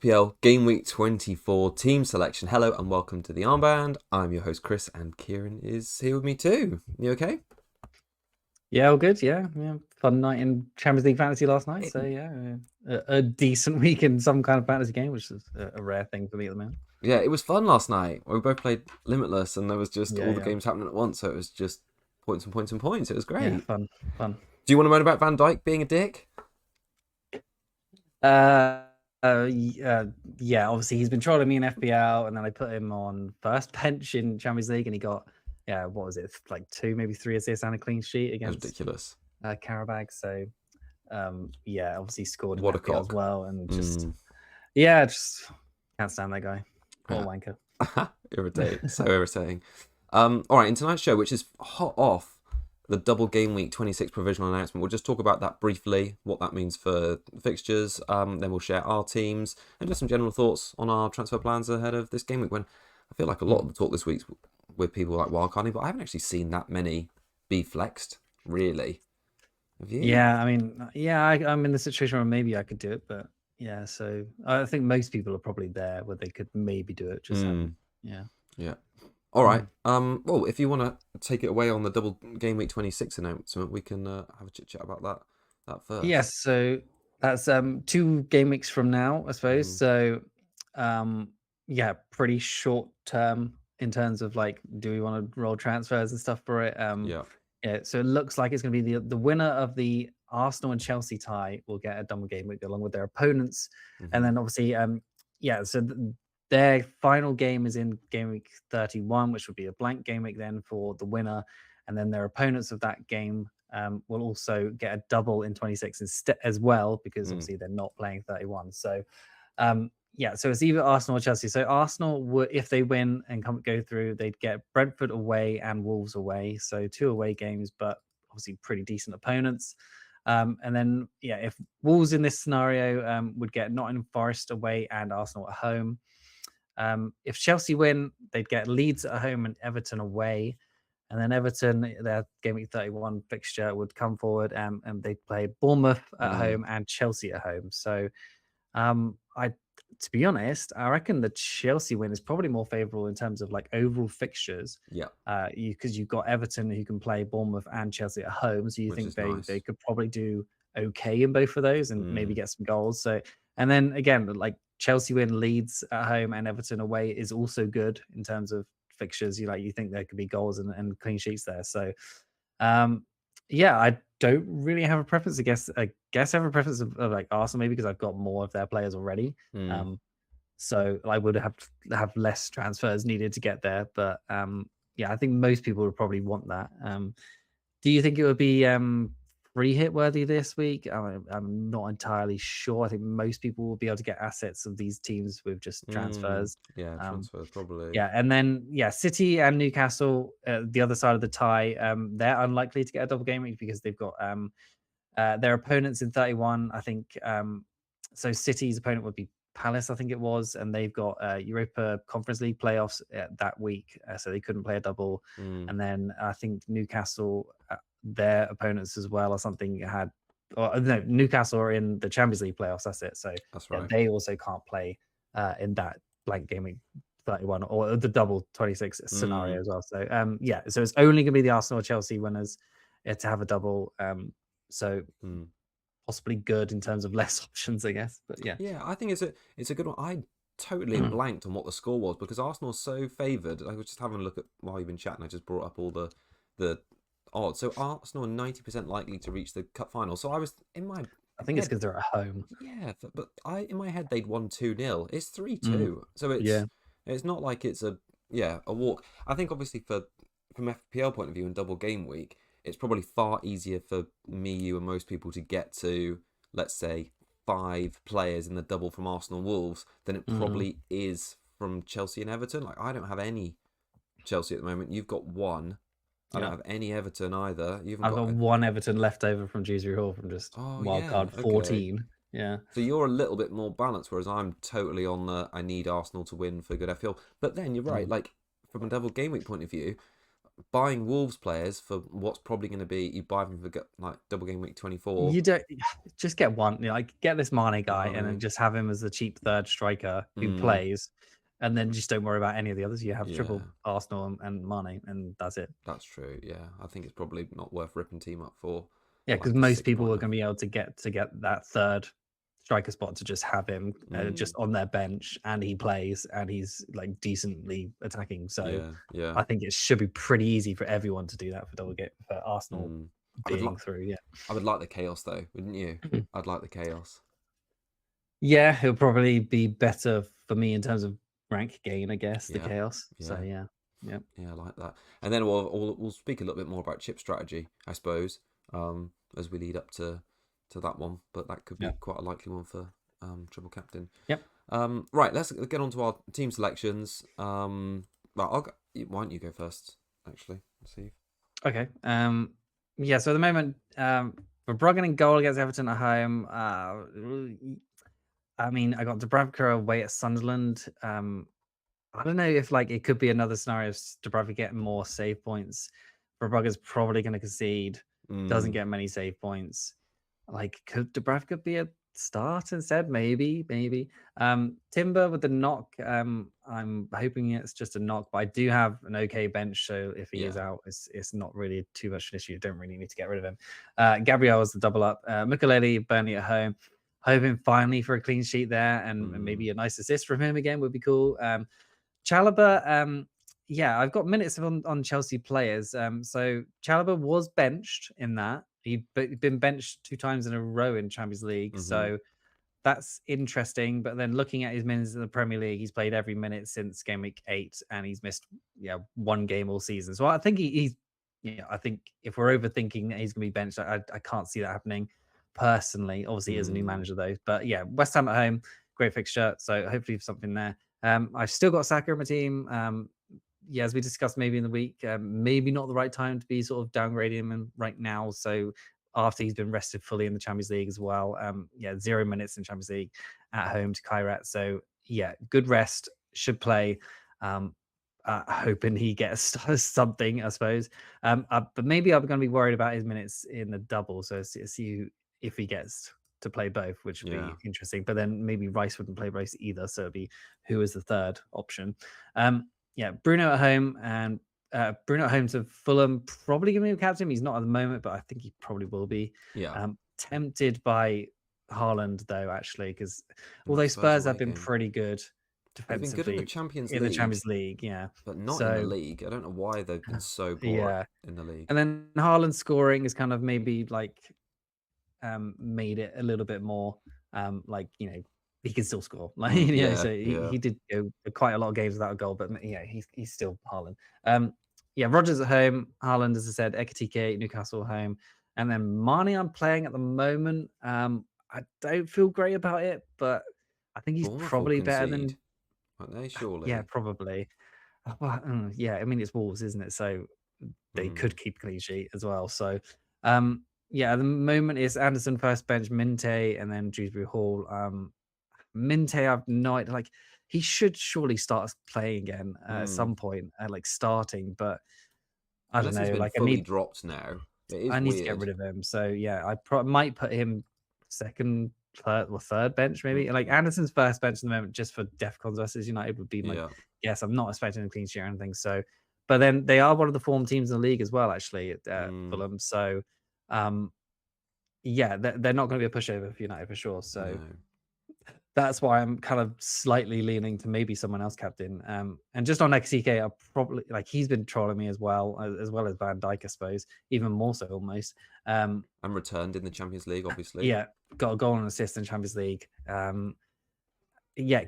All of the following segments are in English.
FPL GW24 Team Selection. Hello and welcome to the Armband. I'm your host Chris, and Kieran is here with me too. You okay? Yeah, all good. Yeah. Fun night in Champions League fantasy last night. So a decent week in some kind of fantasy game, which is a rare thing for me at the moment. Yeah, it was fun last night. We both played Limitless, and there was just all the Yeah. games happening at once. So it was just points and points and points. It was great. Yeah, fun. Do you want to moan about Van Dijk being a dick? Yeah. Obviously, he's been trolling me in FPL, and then I put him on first bench in Champions League, and he got what was it, like 2, maybe 3 assists and a clean sheet against Ridiculous. Karabag. So obviously scored in What a FPL as cock. well, and just can't stand that guy. What a wanker. Irritating. So irritating. All right, in tonight's show, which is hot off the Double Gameweek 26 provisional announcement, we'll just talk about that briefly, what that means for fixtures. Then we'll share our teams and just some general thoughts on our transfer plans ahead of this game week, when I feel like a lot of the talk this week's with people like wildcarding, but I haven't actually seen that many be flexed, really. Have you? Yeah, I mean, I'm in the situation where maybe I could do it, but yeah, so I think most people are probably there where they could maybe do it. Just yeah. All right. Well, if you want to take it away on the Double Gameweek 26 announcement, we can have a chit chat about that first. Yes, so that's 2 game weeks from now, I suppose. So pretty short term in terms of like, do we want to roll transfers and stuff for it? So it looks like it's going to be the winner of the Arsenal and Chelsea tie will get a double game week along with their opponents, and then obviously their final game is in game week 31, which would be a blank game week then for the winner, and then their opponents of that game will also get a double in 26 as well, because obviously they're not playing 31. So so it's either Arsenal or Chelsea. So Arsenal would, if they win and go through, they'd get Brentford away and Wolves away. So 2 away games, but obviously pretty decent opponents. And then if Wolves in this scenario would get Nottingham Forest away and Arsenal at home. If Chelsea win, they'd get Leeds at home and Everton away. And then Everton, their game week 31 fixture would come forward and they'd play Bournemouth at home and Chelsea at home. So to be honest, I reckon the Chelsea win is probably more favourable in terms of like overall fixtures. Yeah. Because you've got Everton who can play Bournemouth and Chelsea at home, so you think they could probably do okay in both of those and maybe get some goals. So, and then again, like Chelsea win, Leeds at home and Everton away is also good in terms of fixtures. You think there could be goals and clean sheets there. So, I don't really have a preference. I guess I have a preference of like Arsenal, maybe because I've got more of their players already. So I would have less transfers needed to get there. But I think most people would probably want that. Do you think it would be free hit worthy this week? I'm not entirely sure. I think most people will be able to get assets of these teams with just transfers. Transfers probably. And then City and Newcastle, the other side of the tie, they're unlikely to get a double game week because they've got their opponents in 31. I think so. City's opponent would be Palace, I think it was, and they've got Europa Conference League playoffs that week, so they couldn't play a double. And then I think Newcastle, their opponents as well, or something Newcastle are in the Champions League playoffs. That's it. So that's right. They also can't play in that blank gaming 31 or the double 26 scenario as well. So so it's only gonna be the Arsenal or Chelsea winners to have a double. Possibly good in terms of less options, I guess. But I think it's a good one. I totally blanked on what the score was because Arsenal's so favoured. I was just having a look at while you've been chatting. I just brought up all the odds. So Arsenal are 90% likely to reach the cup final. So I was in my I think it's because they're at home. Yeah, but in my head they'd won 2-0. It's 3-2. So it's not like it's a walk. I think obviously from FPL point of view in double game week, it's probably far easier for me, you, and most people to get to, let's say, 5 players in the double from Arsenal Wolves than it probably is from Chelsea and Everton. Like, I don't have any Chelsea at the moment. You've got 1. I don't have any Everton either. I've got 1 Everton left over from Dewsbury Hall from just wildcard 14. Okay. Yeah. So you're a little bit more balanced, whereas I'm totally on I need Arsenal to win for good FPL. But then you're right, like from a double game week point of view, buying Wolves players for what's probably going to be, you buy them for like double game week 24. You don't just get one, like get this Mane guy and then just have him as the cheap third striker who plays, and then just don't worry about any of the others. You have triple Arsenal and Mane, and that's it. That's true. Yeah, I think it's probably not worth ripping team up for. Yeah, because most people are going to be able to get that third striker spot to just have him just on their bench, and he plays and he's like decently attacking. So yeah, I think it should be pretty easy for everyone to do that for Arsenal being through. Yeah, I would like the chaos though, wouldn't you? I'd like the chaos. Yeah, it'll probably be better for me in terms of rank gain, I guess. The chaos. So yeah, I like that. And then we'll speak a little bit more about chip strategy, I suppose, as we lead up to that one. But that could be quite a likely one for triple captain. Yep. Right, let's get on to our team selections. Well, why don't you go first? Actually, let's see. Okay. Yeah. So at the moment, for Bruggen in goal against Everton at home. I mean, I got Dubravka away at Sunderland. I don't know if like it could be another scenario of Dubravka getting more save points. Bruggen's probably going to concede. Doesn't get many save points. Like, could Dubravka be a start instead? Maybe. Timber with the knock. I'm hoping it's just a knock, but I do have an okay bench, so if he is out, it's not really too much an issue. Don't really need to get rid of him. Gabriel is the double up. Mukulele, Burnley at home. Hoping finally for a clean sheet there, and maybe a nice assist from him again would be cool. Chalobah, I've got minutes on Chelsea players. So Chalobah was benched in that. He'd been benched 2 times in a row in Champions League. So that's interesting. But then looking at his minutes in the Premier League, he's played every minute since game week 8, and he's missed 1 game all season. So I think I think if we're overthinking that he's going to be benched, I can't see that happening personally. Obviously, he is a new manager though. But yeah, West Ham at home, great fixture. So hopefully something there. I've still got Saka in my team. As we discussed maybe in the week, maybe not the right time to be sort of downgrading him right now. So after he's been rested fully in the Champions League as well. 0 minutes in Champions League at home to Kairat. So yeah, good rest, should play. Hoping he gets something, I suppose. But maybe I'm going to be worried about his minutes in the double. So see if he gets to play both, which would be interesting. But then maybe Rice wouldn't play Rice either. So it'd be who is the third option. Bruno at home, and Bruno at home to Fulham. Probably going to be a captain. He's not at the moment, but I think he probably will be. Tempted by Haaland though, actually, because although Spurs have been pretty good defensively, they've been good in the Champions League, but not in the league. I don't know why they've been so poor in the league. And then Haaland scoring is kind of maybe like made it a little bit more he can still score. He did go quite a lot of games without a goal, but he's still Haaland. Rodgers at home, Haaland, as I said, Ekitike, Newcastle home, and then Mane I'm playing at the moment. I don't feel great about it, but I think he's probably better than. Aren't they, surely? Yeah, probably. I mean it's Wolves, isn't it? So they could keep clean sheet as well. So at the moment it's Anderson first bench, Minte, and then Dewsbury Hall. Minte, I've no idea. Like, he should surely start playing again at some point, starting. But I don't know. He's been fully dropped now. I need to get rid of him. So I might put him second, third bench maybe. Like Anderson's first bench at the moment, just for Defcons versus United, would be yes. I'm not expecting a clean sheet or anything. So, but then they are one of the form teams in the league as well, actually, at Fulham. So, they're not going to be a pushover for United for sure. So. No. That's why I'm kind of slightly leaning to maybe someone else captain. And just on XCK, I'll probably he's been trolling me as well as Van Dijk, I suppose, even more so almost. And returned in the Champions League, obviously. Got a goal and assist in Champions League.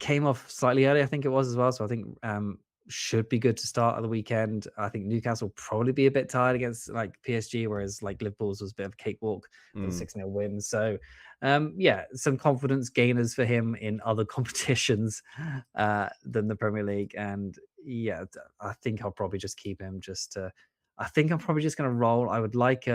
Came off slightly early, I think it was as well. So I think should be good to start at the weekend. I think Newcastle will probably be a bit tired against PSG, whereas Liverpool's was a bit of a cakewalk for the 6-0 win. So some confidence gainers for him in other competitions than the Premier League. And I think I'll probably just keep him I think I'm probably just going to roll. I would like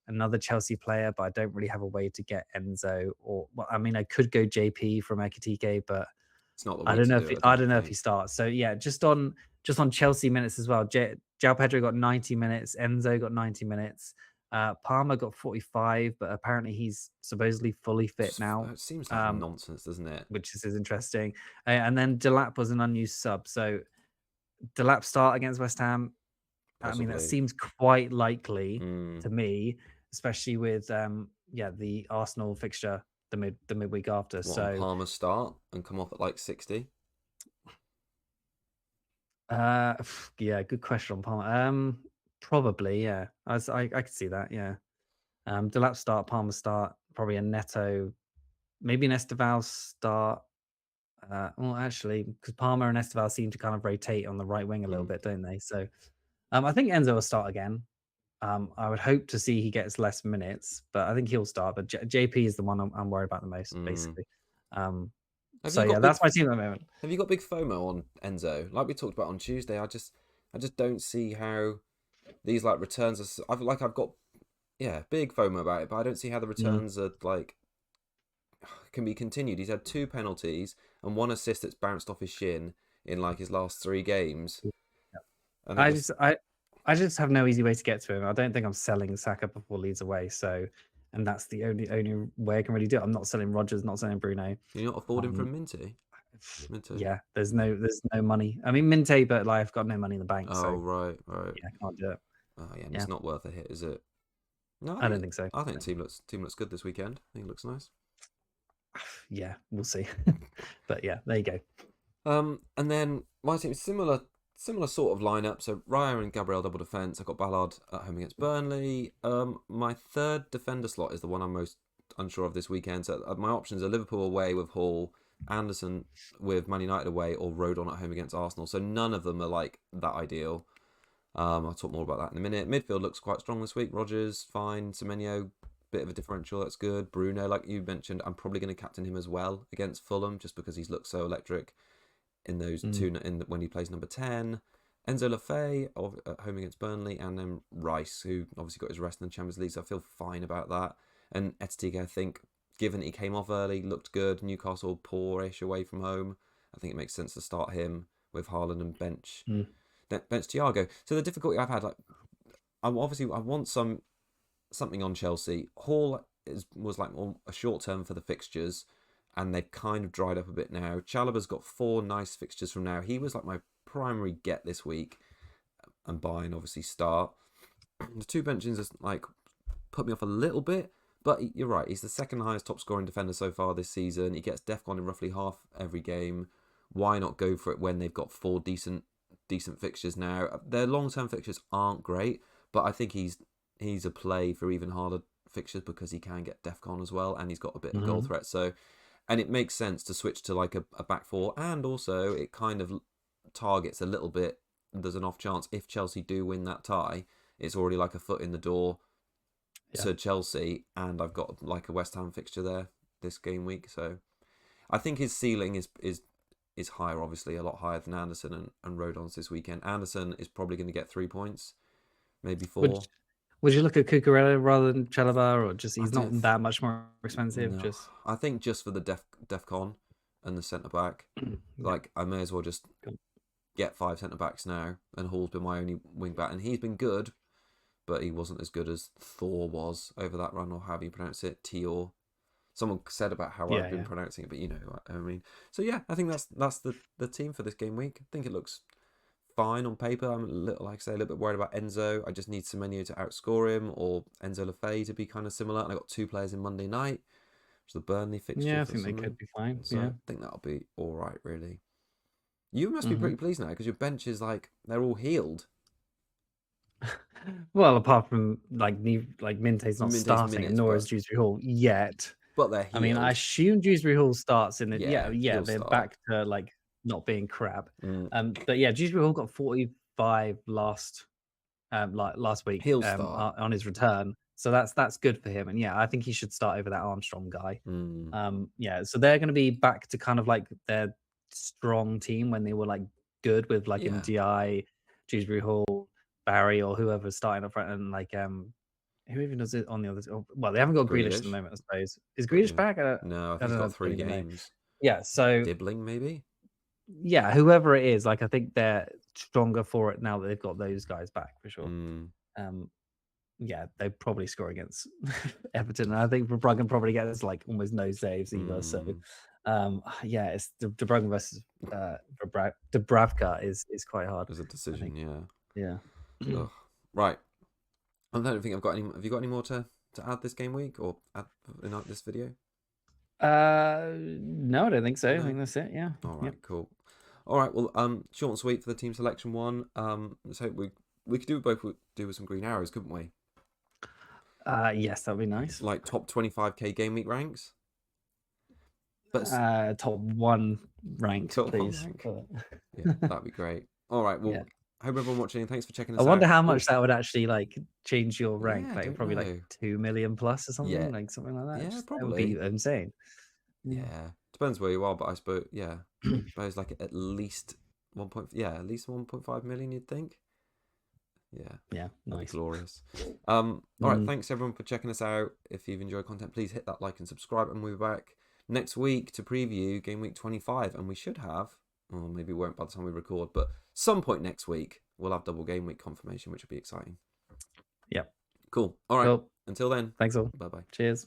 another Chelsea player, but I don't really have a way to get Enzo I could go JP from Ekitike, but it's not the way I don't know if he starts. So just on just on Chelsea minutes as well, João Pedro got 90 minutes, Enzo got 90 minutes, Palmer got 45, but apparently he's supposedly fully fit now. It seems like nonsense, doesn't it? Which is interesting. And then Delap was an unused sub. So Delap start against West Ham. Possibly. I mean, that seems quite likely to me, especially with the Arsenal fixture the midweek after. So Palmer start and come off at like 60. Yeah, good question on Palmer. Probably, yeah. I could see that, yeah. Delap start, Palmer start, probably a Neto, maybe an Esteval start. Well, actually, because Palmer and Esteval seem to kind of rotate on the right wing a little bit, don't they? So I think Enzo will start again. I would hope to see he gets less minutes, but I think he'll start. But JP is the one I'm worried about the most, basically. That's my team at the moment. Have you got big FOMO on Enzo? Like we talked about on Tuesday, I just don't see how these like returns are. I've got big FOMO about it, but I don't see how the returns are like can be continued. He's had 2 penalties and 1 assist that's bounced off his shin in like his last 3 games. Yeah. I just have no easy way to get to him. I don't think I'm selling Saka before Leeds away. So, and that's the only way I can really do it. I'm not selling Rodgers, not selling Bruno. You're not affording from Minty? Yeah, there's no money. I mean, Minty, but like I've got no money in the bank. Oh, so, right. Yeah, I can't do it. Oh, yeah, and it's not worth a hit, is it? No, I don't think so. I think the team looks good this weekend. I think it looks nice. Yeah, we'll see. But yeah, there you go. And then my team is similar sort of lineup. So Raya and Gabriel double defense. I've got Ballard at home against Burnley. My third defender slot is the one I'm most unsure of this weekend. So my options are Liverpool away with Hall, Anderson with Man United away, or Rodon at home against Arsenal. So none of them are like that ideal. I'll talk more about that in a minute. Midfield looks quite strong this week. Rodgers, fine. Semenyo, bit of a differential. That's good. Bruno, like you mentioned, I'm probably going to captain him as well against Fulham, just because he's looked so electric in those when he plays number 10. Enzo Lafay at home against Burnley, and then Rice, who obviously got his rest in the Champions League, so I feel fine about that. And Ettigue, I think, given he came off early, looked good. Newcastle poorish away from home. I think it makes sense to start him with Haaland and bench Thiago. So the difficulty I've had, like, I want something on Chelsea. Hall was like a short term for the fixtures, and they've kind of dried up a bit now. Chalobah's got 4 nice fixtures from now. He was like my primary get this week, and buy and obviously start. The 2 benches just like put me off a little bit, but you're right. He's the second highest top scoring defender so far this season. He gets DEFCON in roughly half every game. Why not go for it when they've got 4 decent fixtures now? Their long-term fixtures aren't great, but I think he's a play for even harder fixtures because he can get DEFCON as well, and he's got a bit of goal threat. So, and it makes sense to switch to like a back 4, and also it kind of targets a little bit. There's an off chance if Chelsea do win that tie, it's already like a foot in the door to Chelsea, and I've got like a West Ham fixture there this game week. So I think his ceiling is higher, obviously a lot higher than Anderson and Rodon's this weekend. Anderson is probably going to get 3 points, maybe 4. Would you look at Cucurella rather than Chalobah, or just he's not that much more expensive? No. I think just for the DEFCON and the centre back, like I may as well just get 5 centre backs now. And Hall's been my only wing back, and he's been good, but he wasn't as good as Thor was over that run, or however you pronounce it, Tior. Someone said about how I've been pronouncing it, but you know what I mean. So yeah, I think that's the team for this game week. I think it looks fine on paper. I'm a little bit worried about Enzo. I just need Semenyo to outscore him, or Enzo Lafay to be kind of similar. And I got 2 players in Monday night, which is the Burnley fixture. Yeah, I think they could be fine. So I think that'll be all right, really. You must be pretty pleased now because your bench is like they're all healed. Well, apart from like Minte's not starting, minutes, nor is Dewsbury Hall yet. But they're healed. I mean, I assume Dewsbury Hall starts in the they're back to like not being crap. But yeah, Dewsbury Hall got 45 last week on his return, so that's good for him. And yeah, I think he should start over that Armstrong guy. So they're going to be back to kind of like their strong team when they were like good with like MDI, Dewsbury Hall, Barry, or whoever's starting up front, and like who even does it on the others? Well, they haven't got Grealish at the moment, I suppose. Is Grealish back? No, I think he's got 3 games. Yeah, so Dibbling maybe. Yeah, whoever it is, like I think they're stronger for it now that they've got those guys back for sure. Yeah, they probably score against Everton. And I think Verbruggen probably gets like almost no saves either. So, yeah, it's Verbruggen versus Dubravka is quite hard. There's a decision, yeah. Right. I don't think I've got any. Have you got any more to add this game week or add in this video? No, I don't think so. No? I think that's it. Yeah. All right. Cool. All right. Well, short and sweet for the team selection one. Let's hope we could do with some green arrows, couldn't we? Yes, that'd be nice. Like top 25k game week ranks. But top 1 ranked, please. Yeah, that'd be great. All right. Well, I hope everyone watching. Thanks for checking us out. I wonder how much that would actually like change your rank. Yeah, like probably like 2 million plus or something. Like something like that. Yeah, probably. That would be insane. Yeah, depends where you are, but I suppose I suppose like at least 1.5 million. You'd think. Yeah, nice, glorious. All right, thanks everyone for checking us out. If you've enjoyed content, please hit that like and subscribe, and we'll be back next week to preview game week 25, and we should have, or maybe we won't by the time we record, but some point next week we'll have double game week confirmation, which will be exciting. Yep. Cool. All right. Until then. Thanks all. Bye bye. Cheers.